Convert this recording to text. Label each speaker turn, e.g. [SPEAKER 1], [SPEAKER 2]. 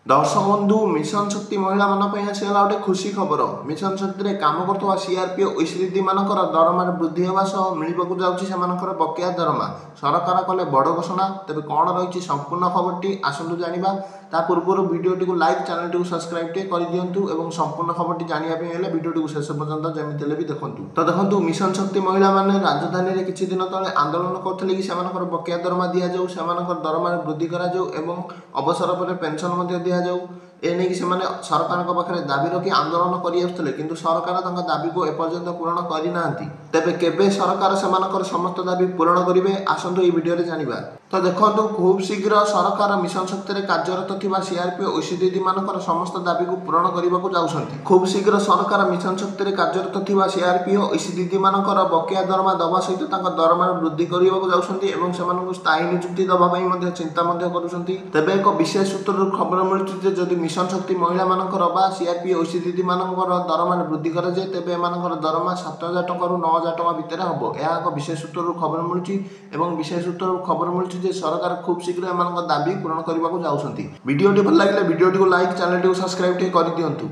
[SPEAKER 1] दर्शक बंधु मिशन शक्ति महिला मानी आसगला गोटे खुशी खबर। मिशन शक्ति में कम कर सीआरपी ओसी दीदी मान दरमा वृद्धि होगा सह मिलवाक जाऊँगी बकेया दरमा। सरकार कले बड़ घोषणा। तेज कौन रही संपूर्ण खबरटी आसतु जाना। ता पूर्व भिडटी को लाइक चैनल टी सब्सक्राइब कर दिंतु और संपूर्ण खबरटी जानापी भिडटी को शेष पर्यंत जमी भी देखूँ। तो देखो मिशन शक्ति महिला मैंने राजधानी में किसी दिन तले आंदोलन करते कि बकेया दरमा दि जाऊ से दरमा वृद्धि कर अवसर पर पेंशन दिजाऊ एने कि सरकार पाखे दाबी रखी आंदोलन कर किंतु सरकार दाबी को एपर्यंत पूरण करना। तेबे केबे सरकार से समस्त दाबी पूरण करेंगे आसतु ये वीडियो जाना। तो देखो खूब शीघ्र सरकार मिशन शक्ति में कार्यरत थी सीआरपी ओसी दीदी मान समस्त दाबी को पूरण करने को जाऊँगी। खूब शीघ्र सरकार मिशन शक्ति में कार्यरत थी सीआरपी ओसी दीदी मान बकेया दरमा दवा सहित दरमा वृद्धि करने को जाऊँगी। स्थायी नियुक्ति दवाई चिंता कर एक विशेष सूत्र खबर मिलूँ जदि मिशन शक्ति महिला मानकर सीआरपी ओसी दीदी मान दरमा वृद्धि कराए तेज एम दरमा 7,000 टंका 9,000 टंका भितर हम यह एक विशेष सूत्र खबर मिलूँ। विशेष सूत्र खबर मिलूँ सरकार खूब शीघ्र एम दाबी पूरण करने को जाऊँगी। वीडियो भल लगे वीडियो को लाइक चैनल टी सब्सक्राइब कर दिंतु।